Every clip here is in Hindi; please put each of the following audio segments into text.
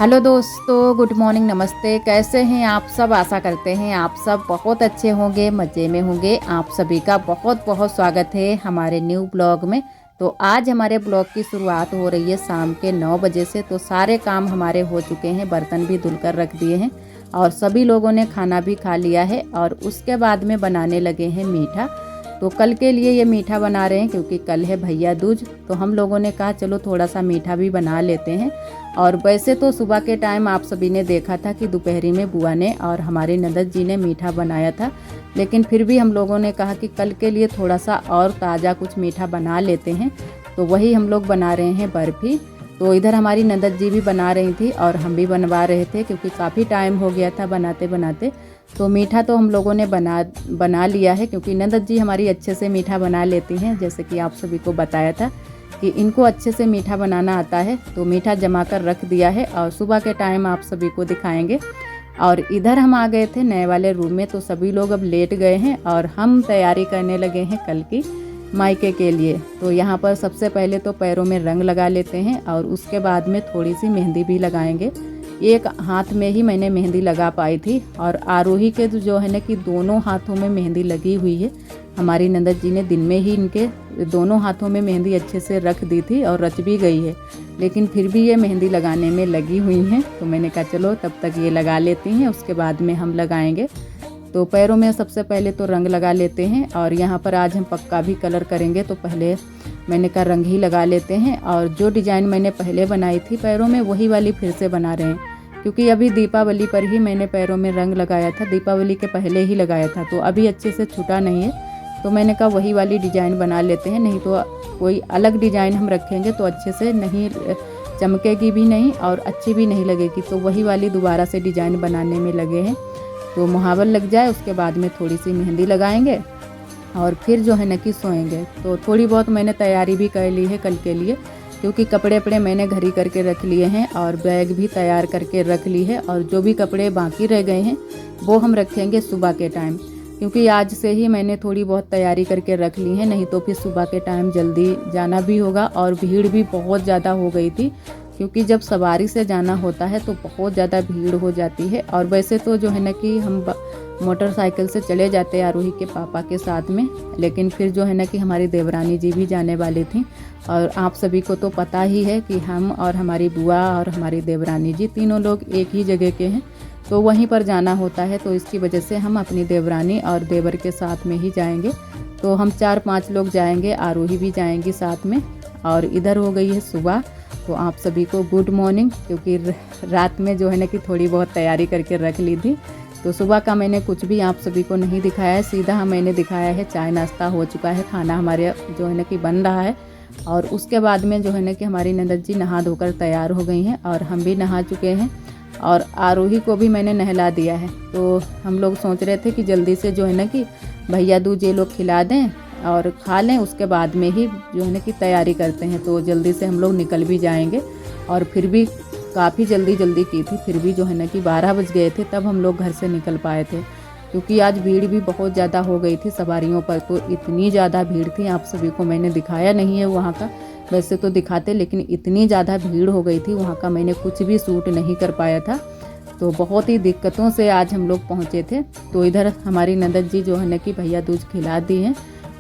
हेलो दोस्तों, गुड मॉर्निंग, नमस्ते। कैसे हैं आप सब? आशा करते हैं आप सब बहुत अच्छे होंगे, मज़े में होंगे। आप सभी का बहुत बहुत स्वागत है हमारे न्यू ब्लॉग में। तो आज हमारे ब्लॉग की शुरुआत हो रही है शाम के 9 बजे से। तो सारे काम हमारे हो चुके हैं, बर्तन भी धुलकर रख दिए हैं और सभी लोगों ने खाना भी खा लिया है। और उसके बाद में बनाने लगे हैं मीठा। तो कल के लिए ये मीठा बना रहे हैं क्योंकि कल है भैया दूज। तो हम लोगों ने कहा चलो थोड़ा सा मीठा भी बना लेते हैं। और वैसे तो सुबह के टाइम आप सभी ने देखा था कि दोपहरी में बुआ ने और हमारे ननद जी ने मीठा बनाया था, लेकिन फिर भी हम लोगों ने कहा कि कल के लिए थोड़ा सा और ताज़ा कुछ मीठा बना लेते हैं। तो वही हम लोग बना रहे हैं बर्फ़ी। तो इधर हमारी ननद जी भी बना रही थी और हम भी बनवा रहे थे क्योंकि काफ़ी टाइम हो गया था बनाते बनाते। तो मीठा तो हम लोगों ने बना लिया है क्योंकि ननद जी हमारी अच्छे से मीठा बना लेती हैं। जैसे कि आप सभी को बताया था कि इनको अच्छे से मीठा बनाना आता है। तो मीठा जमा कर रख दिया है और सुबह के टाइम आप सभी को दिखाएंगे। और इधर हम आ गए थे नए वाले रूम में। तो सभी लोग अब लेट गए हैं और हम तैयारी करने लगे हैं कल की मायके के लिए। तो यहाँ पर सबसे पहले तो पैरों में रंग लगा लेते हैं और उसके बाद में थोड़ी सी मेहंदी भी लगाएंगे। एक हाथ में ही मैंने मेहंदी लगा पाई थी और आरोही के जो है ना कि दोनों हाथों में मेहंदी लगी हुई है। हमारी ननद जी ने दिन में ही इनके दोनों हाथों में मेहंदी अच्छे से रख दी थी और रच भी गई है, लेकिन फिर भी ये मेहंदी लगाने में लगी हुई हैं। तो मैंने कहा चलो तब तक ये लगा लेती हैं, उसके बाद में हम लगाएंगे। तो पैरों में सबसे पहले तो रंग लगा लेते हैं और यहाँ पर आज हम पक्का भी कलर करेंगे। तो पहले मैंने कहा रंग ही लगा लेते हैं और जो डिज़ाइन मैंने पहले बनाई थी पैरों में वही वाली फिर से बना रहे हैं क्योंकि अभी दीपावली पर ही मैंने पैरों में रंग लगाया था, दीपावली के पहले ही लगाया था। तो अभी अच्छे से छूटा नहीं है, तो मैंने कहा वही वाली डिज़ाइन बना लेते हैं, नहीं तो कोई अलग डिज़ाइन हम रखेंगे तो अच्छे से नहीं चमकेगी भी नहीं और अच्छी भी नहीं लगेगी। तो वही वाली दोबारा से डिज़ाइन बनाने में लगे हैं। तो मुहावर लग जाए उसके बाद में थोड़ी सी मेहंदी लगाएंगे और फिर जो है ना कि सोएंगे। तो थोड़ी बहुत मैंने तैयारी भी कर ली है कल के लिए क्योंकि कपड़े वपड़े मैंने घर ही करके रख लिए हैं और बैग भी तैयार करके रख ली है। और जो भी कपड़े बाकी रह गए हैं वो हम रखेंगे सुबह के टाइम, क्योंकि आज से ही मैंने थोड़ी बहुत तैयारी करके रख ली है, नहीं तो फिर सुबह के टाइम जल्दी जाना भी होगा। और भीड़ भी बहुत ज़्यादा हो गई थी क्योंकि जब सवारी से जाना होता है तो बहुत ज़्यादा भीड़ हो जाती है। और वैसे तो जो है ना कि हम मोटरसाइकिल से चले जाते हैं आरोही के पापा के साथ में, लेकिन फिर जो है ना कि हमारी देवरानी जी भी जाने वाली थी। और आप सभी को तो पता ही है कि हम और हमारी बुआ और हमारी देवरानी जी तीनों लोग एक ही जगह के हैं, तो वहीं पर जाना होता है। तो इसकी वजह से हम अपनी देवरानी और देवर के साथ में ही जाएंगे। तो हम 4-5 लोग जाएंगे, आरोही भी जाएंगी साथ में। और इधर हो गई है सुबह। तो आप सभी को गुड मॉर्निंग, क्योंकि रात में जो है ना कि थोड़ी बहुत तैयारी करके रख ली थी। तो सुबह का मैंने कुछ भी आप सभी को नहीं दिखाया है, सीधा मैंने दिखाया है चाय नाश्ता हो चुका है, खाना हमारे जो है ना कि बन रहा है। और उसके बाद में जो है ना कि हमारी ननद जी नहा धोकर तैयार हो गई हैं और हम भी नहा चुके हैं और आरोही को भी मैंने नहला दिया है। तो हम लोग सोच रहे थे कि जल्दी से जो है ना कि भैया दूज ये लोग खिला दें और खा लें, उसके बाद में ही जो है ना कि तैयारी करते हैं। तो जल्दी से हम लोग निकल भी जाएंगे। और फिर भी काफ़ी जल्दी की थी, फिर भी जो है ना कि 12 बज गए थे तब हम लोग घर से निकल पाए थे, क्योंकि आज भीड़ भी बहुत ज़्यादा हो गई थी सवारियों पर। तो इतनी ज़्यादा भीड़ थी, आप सभी को मैंने दिखाया नहीं है वहाँ का, वैसे तो दिखाते, लेकिन इतनी ज़्यादा भीड़ हो गई थी वहाँ का मैंने कुछ भी शूट नहीं कर पाया था। तो बहुत ही दिक्कतों से आज हम लोग पहुँचे थे। तो इधर हमारी ननद जी जो है ना कि भैया दूज खिला दी हैं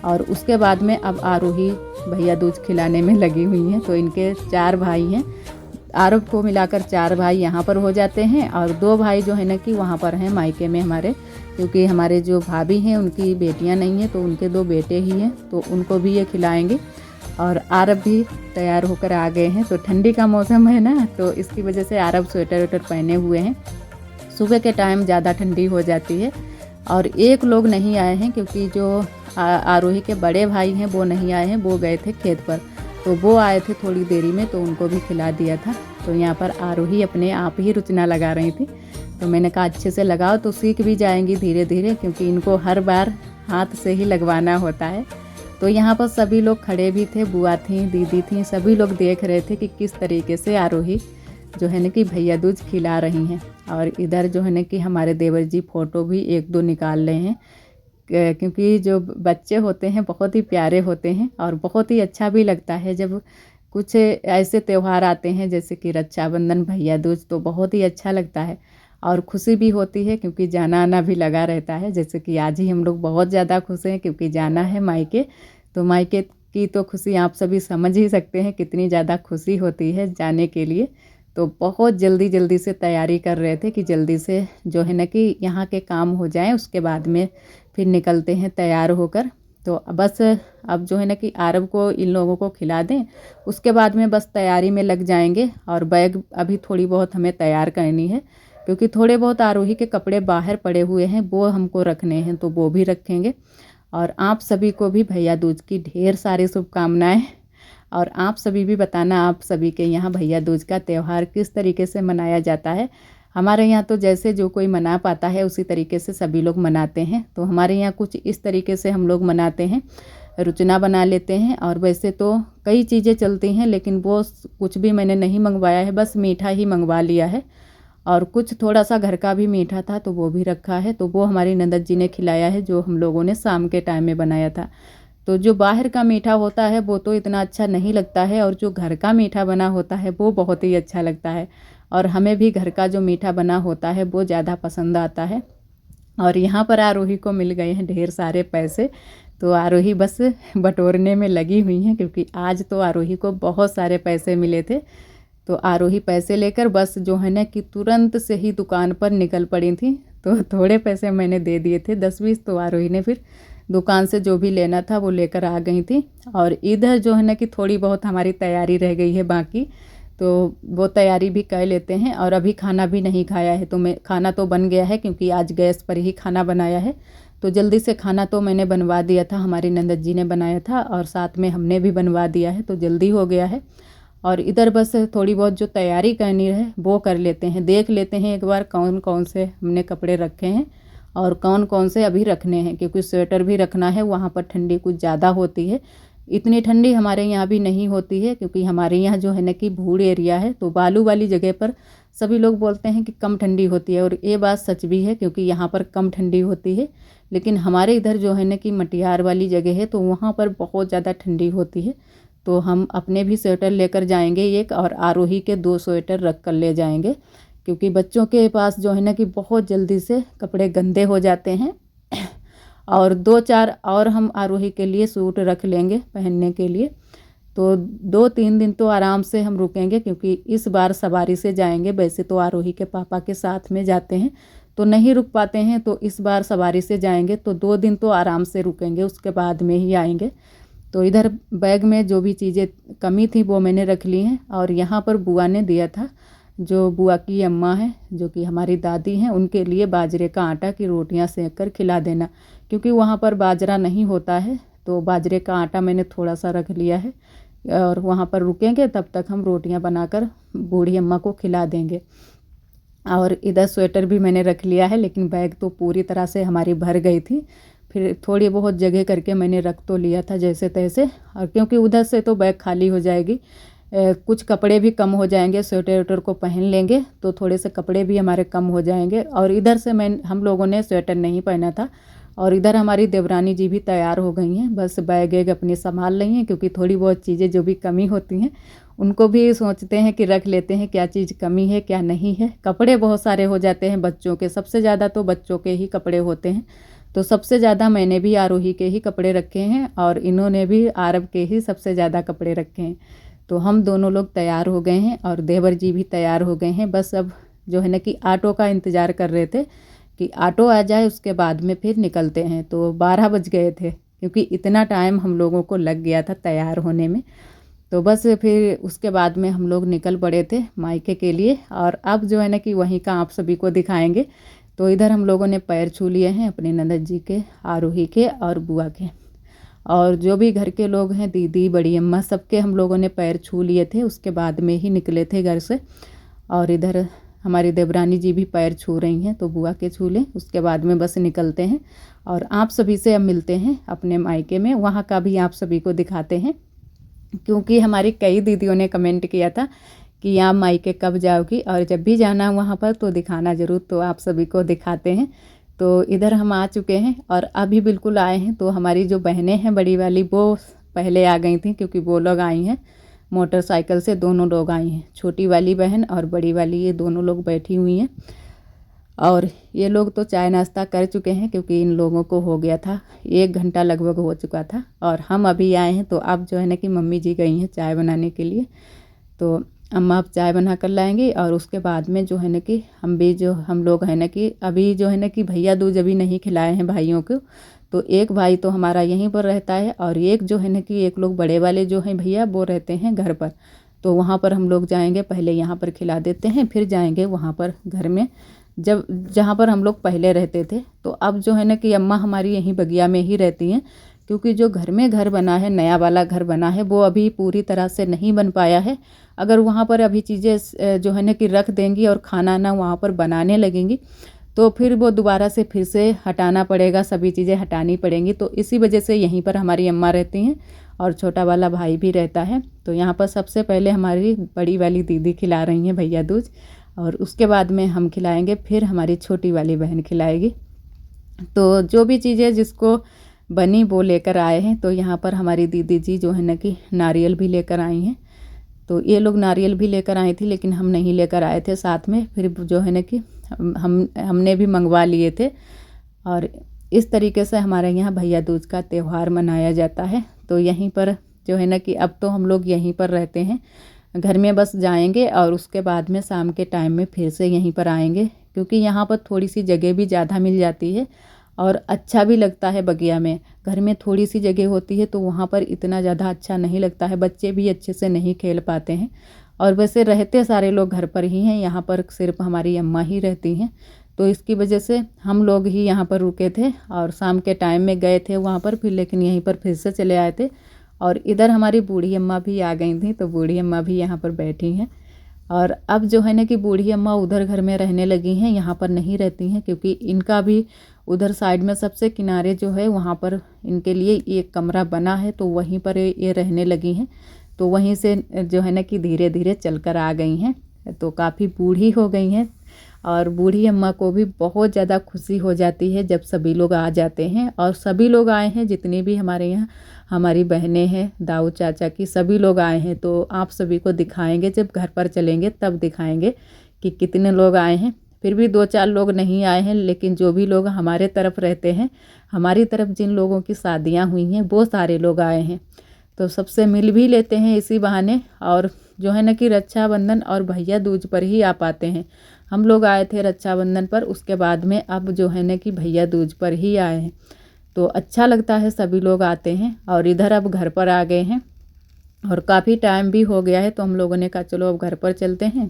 और उसके बाद में अब आरोही भैया दूज खिलाने में लगी हुई हैं। तो इनके 4 भाई हैं, आरब को मिलाकर 4 भाई यहाँ पर हो जाते हैं और 2 भाई जो है ना कि वहाँ पर हैं मायके में हमारे, क्योंकि हमारे जो भाभी हैं उनकी बेटियाँ नहीं हैं, तो उनके 2 बेटे ही हैं, तो उनको भी ये खिलाएंगे। और आरब भी तैयार होकर आ गए हैं। तो ठंडी का मौसम है ना, तो इसकी वजह से आरब स्वेटर वेटर पहने हुए हैं। सुबह के टाइम ज़्यादा ठंडी हो जाती है। और एक लोग नहीं आए हैं क्योंकि जो आरोही के बड़े भाई हैं वो नहीं आए हैं, वो गए थे खेत पर। तो वो आए थे थोड़ी देरी में, तो उनको भी खिला दिया था। तो यहाँ पर आरोही अपने आप ही रुचना लगा रही थी। तो मैंने कहा अच्छे से लगाओ तो सीख भी जाएंगी धीरे धीरे, क्योंकि इनको हर बार हाथ से ही लगवाना होता है। तो यहाँ पर सभी लोग खड़े भी थे, बुआ थी, दीदी थी, सभी लोग देख रहे थे कि किस तरीके से आरोही जो है ना कि भैया दूज खिला रही हैं। और इधर जो है ना कि हमारे देवर जी फ़ोटो भी 1-2 निकाल रहे हैं, क्योंकि जो बच्चे होते हैं बहुत ही प्यारे होते हैं और बहुत ही अच्छा भी लगता है जब कुछ ऐसे त्यौहार आते हैं जैसे कि रक्षाबंधन, भैया दूज, तो बहुत ही अच्छा लगता है और खुशी भी होती है क्योंकि जाना आना भी लगा रहता है। जैसे कि आज ही हम लोग बहुत ज़्यादा खुश हैं क्योंकि जाना है मायके। तो मायके की तो खुशी आप सभी समझ ही सकते हैं कितनी ज़्यादा खुशी होती है जाने के लिए। तो बहुत जल्दी जल्दी से तैयारी कर रहे थे कि जल्दी से जो है ना कि यहाँ के काम हो जाएं, उसके बाद में फिर निकलते हैं तैयार होकर। तो बस अब जो है ना कि आरव को इन लोगों को खिला दें, उसके बाद में बस तैयारी में लग जाएंगे। और बैग अभी थोड़ी बहुत हमें तैयार करनी है क्योंकि थोड़े बहुत आरोही के कपड़े बाहर पड़े हुए हैं, वो हमको रखने हैं, तो वो भी रखेंगे। और आप सभी को भी भैया दूज की ढेर सारी शुभकामनाएं। और आप सभी भी बताना आप सभी के यहाँ भैया दूज का त्यौहार किस तरीके से मनाया जाता है। हमारे यहाँ तो जैसे जो कोई मना पाता है उसी तरीके से सभी लोग मनाते हैं। तो हमारे यहाँ कुछ इस तरीके से हम लोग मनाते हैं, रुचना बना लेते हैं। और वैसे तो कई चीज़ें चलती हैं लेकिन वो कुछ भी मैंने नहीं मंगवाया है, बस मीठा ही मंगवा लिया है। और कुछ थोड़ा सा घर का भी मीठा था तो वो भी रखा है, तो वो हमारी ननद जी ने खिलाया है जो हम लोगों ने शाम के टाइम में बनाया था। तो जो बाहर का मीठा होता है वो तो इतना अच्छा नहीं लगता है, और जो घर का मीठा बना होता है वो बहुत ही अच्छा लगता है। और हमें भी घर का जो मीठा बना होता है वो ज़्यादा पसंद आता है। और यहाँ पर आरोही को मिल गए हैं ढेर सारे पैसे, तो आरोही बस बटोरने में लगी हुई हैं क्योंकि आज तो आरोही को बहुत सारे पैसे मिले थे। तो आरोही पैसे लेकर बस जो है ना कि तुरंत से ही दुकान पर निकल पड़ी थी। तो थोड़े पैसे मैंने दे दिए थे 10-20, तो आरोही ने फिर दुकान से जो भी लेना था वो लेकर आ गई थी। और इधर जो है ना कि थोड़ी बहुत हमारी तैयारी रह गई है बाकी, तो वो तैयारी भी कर लेते हैं। और अभी खाना भी नहीं खाया है, तो मैं खाना तो बन गया है क्योंकि आज गैस पर ही खाना बनाया है। तो जल्दी से खाना तो मैंने बनवा दिया था, हमारी नंदत जी ने बनाया था और साथ में हमने भी बनवा दिया है, तो जल्दी हो गया है। और इधर बस थोड़ी बहुत जो तैयारी करनी है वो कर लेते हैं, देख लेते हैं एक बार कौन कौन से हमने कपड़े रखे हैं और कौन कौन से अभी रखने हैं, क्योंकि स्वेटर भी रखना है। वहाँ पर ठंडी कुछ ज़्यादा होती है, इतनी ठंडी हमारे यहाँ भी नहीं होती है क्योंकि हमारे यहाँ जो है ना कि भूड़ एरिया है, तो बालू वाली जगह पर सभी लोग बोलते हैं कि कम ठंडी होती है, और ये बात सच भी है क्योंकि यहाँ पर कम ठंडी होती है। लेकिन हमारे इधर जो है ना कि मटियार वाली जगह है तो वहाँ पर बहुत ज़्यादा ठंडी होती है। तो हम अपने भी स्वेटर लेकर जाएंगे एक, और आरोही के 2 स्वेटर रख कर ले जाएंगे क्योंकि बच्चों के पास जो है ना कि बहुत जल्दी से कपड़े गंदे हो जाते हैं। और 2-4 और हम आरोही के लिए सूट रख लेंगे पहनने के लिए। तो 2-3 दिन तो आराम से हम रुकेंगे क्योंकि इस बार सवारी से जाएंगे। वैसे तो आरोही के पापा के साथ में जाते हैं तो नहीं रुक पाते हैं, तो इस बार सवारी से जाएंगे तो 2 दिन तो आराम से रुकेंगे, उसके बाद में ही आएंगे। तो इधर बैग में जो भी चीज़ें कमी थी वो मैंने रख ली हैं। और यहाँ पर बुआ ने दिया था, जो बुआ की अम्मा है जो कि हमारी दादी हैं, उनके लिए बाजरे का आटा की रोटियां सेक कर खिला देना, क्योंकि वहाँ पर बाजरा नहीं होता है। तो बाजरे का आटा मैंने थोड़ा सा रख लिया है और वहाँ पर रुकेंगे, तब तक हम रोटियां बनाकर बूढ़ी अम्मा को खिला देंगे। और इधर स्वेटर भी मैंने रख लिया है, लेकिन बैग तो पूरी तरह से हमारी भर गई थी। फिर थोड़ी बहुत जगह करके मैंने रख तो लिया था जैसे तैसे, और क्योंकि उधर से तो बैग खाली हो जाएगी, कुछ कपड़े भी कम हो जाएंगे, स्वेटर वेटर को पहन लेंगे तो थोड़े से कपड़े भी हमारे कम हो जाएंगे। और इधर से हम लोगों ने स्वेटर नहीं पहना था। और इधर हमारी देवरानी जी भी तैयार हो गई हैं, बस बैग वैग अपने संभाल रही हैं क्योंकि थोड़ी बहुत चीज़ें जो भी कमी होती हैं उनको भी सोचते हैं कि रख लेते हैं, क्या चीज़ कमी है क्या नहीं है। कपड़े बहुत सारे हो जाते हैं बच्चों के, सबसे ज़्यादा तो बच्चों के ही कपड़े होते हैं। तो सबसे ज़्यादा मैंने भी आरोही के ही कपड़े रखे हैं और इन्होंने भी आरव के ही सबसे ज़्यादा कपड़े रखे हैं। तो हम दोनों लोग तैयार हो गए हैं और देवर जी भी तैयार हो गए हैं। बस अब जो है ना कि ऑटो का इंतज़ार कर रहे थे कि ऑटो आ जाए, उसके बाद में फिर निकलते हैं। तो 12 बज गए थे क्योंकि इतना टाइम हम लोगों को लग गया था तैयार होने में। तो बस फिर उसके बाद में हम लोग निकल पड़े थे मायके के लिए। और अब जो है ना कि वहीं का आप सभी को दिखाएंगे। तो इधर हम लोगों ने पैर छू लिए हैं अपने ननद जी के, आरोही के और बुआ के, और जो भी घर के लोग हैं, दीदी बड़ी अम्मा, सबके हम लोगों ने पैर छू लिए थे, उसके बाद में ही निकले थे घर से। और इधर हमारी देवरानी जी भी पैर छू रही हैं, तो बुआ के छू लें, उसके बाद में बस निकलते हैं। और आप सभी से अब मिलते हैं अपने मायके में, वहाँ का भी आप सभी को दिखाते हैं क्योंकि हमारी कई दीदियों ने कमेंट किया था कि आप मायके कब जाओगी, और जब भी जाना वहाँ पर तो दिखाना ज़रूर। तो आप सभी को दिखाते हैं। तो इधर हम आ चुके हैं और अभी बिल्कुल आए हैं। तो हमारी जो बहनें हैं बड़ी वाली वो पहले आ गई थी क्योंकि वो लोग आई हैं मोटरसाइकिल से दोनों लोग आए हैं, छोटी वाली बहन और बड़ी वाली, ये दोनों लोग बैठी हुई हैं। और ये लोग तो चाय नाश्ता कर चुके हैं क्योंकि इन लोगों को हो गया था, 1 घंटा लगभग हो चुका था। और हम अभी आए हैं, तो अब जो है ना कि मम्मी जी गई हैं चाय बनाने के लिए, तो अम्मा अब चाय बना कर लाएंगी। और उसके बाद में जो है ना कि हम लोग हैं ना कि अभी जो है ना कि भैया दूज अभी नहीं खिलाए हैं भाइयों को। तो एक भाई तो हमारा यहीं पर रहता है और एक जो है ना कि एक लोग बड़े वाले जो हैं भैया वो रहते हैं घर पर। तो वहाँ पर हम लोग जाएंगे, पहले यहाँ पर खिला देते हैं, फिर जाएंगे वहाँ पर घर में जहाँ पर हम लोग पहले रहते थे। तो अब जो है ना कि अम्मा हमारी यहीं बगिया में ही रहती हैं, क्योंकि जो घर में घर बना है, नया वाला घर बना है, वो अभी पूरी तरह से नहीं बन पाया है। अगर वहाँ पर अभी चीज़ें जो है ना कि रख देंगी और खाना ना वहाँ पर बनाने लगेंगी, तो फिर वो दोबारा से फिर से हटाना पड़ेगा, सभी चीज़ें हटानी पड़ेंगी। तो इसी वजह से यहीं पर हमारी अम्मा रहती हैं और छोटा वाला भाई भी रहता है। तो यहाँ पर सबसे पहले हमारी बड़ी वाली दीदी खिला रही हैं भैया दूज, और उसके बाद में हम खिलाएंगे, फिर हमारी छोटी वाली बहन खिलाएगी। तो जो भी चीज़ें जिसको बनी वो लेकर आए हैं। तो यहाँ पर हमारी दीदी जी जो है ना कि नारियल भी लेकर आई हैं। तो ये लोग नारियल भी लेकर आई थी, लेकिन हम नहीं लेकर आए थे साथ में, फिर जो है ना कि हमने भी मंगवा लिए थे। और इस तरीके से हमारे यहाँ भैया दूज का त्यौहार मनाया जाता है। तो यहीं पर जो है ना कि अब तो हम लोग यहीं पर रहते हैं, घर में बस जाएंगे और उसके बाद में शाम के टाइम में फिर से यहीं पर आएंगे, क्योंकि यहाँ पर थोड़ी सी जगह भी ज़्यादा मिल जाती है और अच्छा भी लगता है। बगिया में घर में थोड़ी सी जगह होती है तो वहाँ पर इतना ज़्यादा अच्छा नहीं लगता है, बच्चे भी अच्छे से नहीं खेल पाते हैं। और वैसे रहते सारे लोग घर पर ही हैं, यहाँ पर सिर्फ हमारी अम्मा ही रहती हैं। तो इसकी वजह से हम लोग ही यहाँ पर रुके थे और शाम के टाइम में गए थे वहाँ पर फिर, लेकिन यहीं पर फिर से चले आए थे। और इधर हमारी बूढ़ी अम्मा भी आ गई थी, तो बूढ़ी अम्मा भी यहाँ पर बैठी हैं। और अब जो है ना कि बूढ़ी अम्मा उधर घर में रहने लगी हैं, यहाँ पर नहीं रहती हैं, क्योंकि इनका भी उधर साइड में सबसे किनारे जो है वहाँ पर इनके लिए एक कमरा बना है, तो वहीं पर ये रहने लगी हैं। तो वहीं से जो है ना कि धीरे धीरे चल कर आ गई हैं, तो काफ़ी बूढ़ी हो गई हैं। और बूढ़ी अम्मा को भी बहुत ज़्यादा खुशी हो जाती है जब सभी लोग आ जाते हैं। और सभी लोग आए हैं, जितने भी हमारे यहाँ हमारी बहनें हैं, दाऊ चाचा की सभी लोग आए हैं। तो आप सभी को दिखाएंगे, जब घर पर चलेंगे तब दिखाएंगे कि कितने लोग आए हैं। फिर भी 2-4 लोग नहीं आए हैं, लेकिन जो भी लोग हमारे तरफ रहते हैं, हमारी तरफ जिन लोगों की शादियाँ हुई हैं वो सारे लोग आए हैं। तो सबसे मिल भी लेते हैं इसी बहाने। और जो है ना कि रक्षाबंधन और भैया दूज पर ही आ पाते हैं। हम लोग आए थे रक्षाबंधन पर, उसके बाद में अब जो है ना कि भैया दूज पर ही आए हैं। तो अच्छा लगता है, सभी लोग आते हैं। और इधर अब घर पर आ गए हैं और काफ़ी टाइम भी हो गया है, तो हम लोगों ने कहा चलो अब घर पर चलते हैं।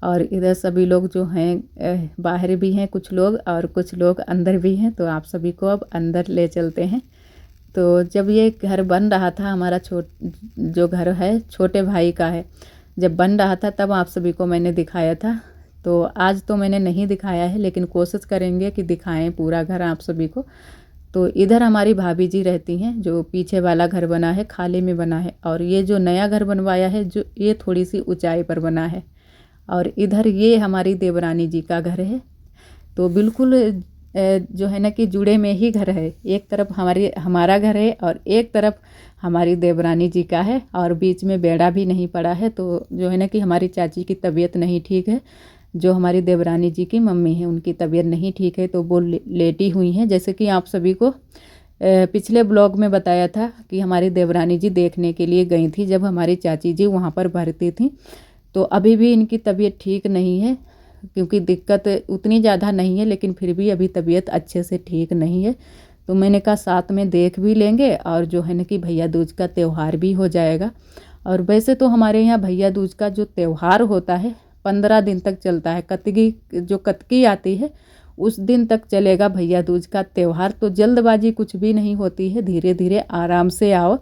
और इधर सभी लोग जो हैं बाहर भी हैं कुछ लोग, और कुछ लोग अंदर भी हैं। तो आप सभी को अब अंदर ले चलते हैं। तो जब ये घर बन रहा था, हमारा जो घर है छोटे भाई का है, जब बन रहा था तब आप सभी को मैंने दिखाया था। तो आज तो मैंने नहीं दिखाया है, लेकिन कोशिश करेंगे कि दिखाएं पूरा घर आप सभी को। तो इधर हमारी भाभी जी रहती हैं, जो पीछे वाला घर बना है खाली में बना है, और ये जो नया घर बनवाया है जो ये थोड़ी सी ऊंचाई पर बना है। और इधर ये हमारी देवरानी जी का घर है। तो बिल्कुल जो है ना कि जुड़े में ही घर है, एक तरफ हमारा घर है और एक तरफ हमारी देवरानी जी का है, और बीच में बेड़ा भी नहीं पड़ा है। तो जो है ना कि हमारी चाची की तबीयत नहीं ठीक है, जो हमारी देवरानी जी की मम्मी है उनकी तबीयत नहीं ठीक है, तो वो लेटी हुई हैं। जैसे कि आप सभी को पिछले ब्लॉग में बताया था कि हमारी देवरानी जी देखने के लिए गई थी जब हमारी चाची जी वहाँ पर भर्ती थी। तो अभी भी इनकी तबीयत ठीक नहीं है, क्योंकि दिक्कत उतनी ज़्यादा नहीं है, लेकिन फिर भी अभी तबीयत अच्छे से ठीक नहीं है। तो मैंने कहा साथ में देख भी लेंगे और जो है ना कि भैया दूज का त्यौहार भी हो जाएगा। और वैसे तो हमारे यहाँ भैया दूज का जो त्यौहार होता है 15 दिन तक चलता है। कतकी आती है उस दिन तक चलेगा भैया दूज का त्यौहार। तो जल्दबाजी कुछ भी नहीं होती है, धीरे धीरे आराम से आओ।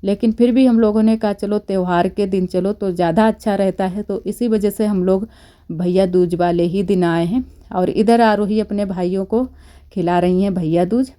लेकिन फिर भी हम लोगों ने कहा चलो त्यौहार के दिन चलो तो ज़्यादा अच्छा रहता है, तो इसी वजह से हम लोग भैया दूज वाले ही दिन आए हैं। और इधर आरोही अपने भाइयों को खिला रही हैं भैया दूज।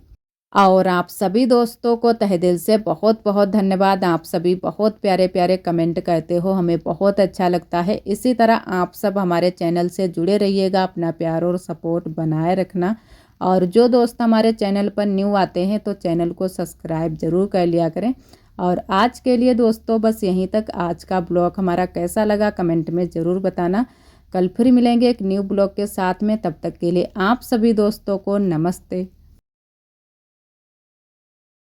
और आप सभी दोस्तों को तहे दिल से बहुत बहुत धन्यवाद। आप सभी बहुत प्यारे प्यारे कमेंट करते हो, हमें बहुत अच्छा लगता है। इसी तरह आप सब हमारे चैनल से जुड़े रहिएगा, अपना प्यार और सपोर्ट बनाए रखना। और जो दोस्त हमारे चैनल पर न्यू आते हैं तो चैनल को सब्सक्राइब ज़रूर कर लिया करें। और आज के लिए दोस्तों बस यहीं तक। आज का ब्लॉग हमारा कैसा लगा कमेंट में ज़रूर बताना। कल फिर मिलेंगे एक न्यू ब्लॉग के साथ में, तब तक के लिए आप सभी दोस्तों को नमस्ते।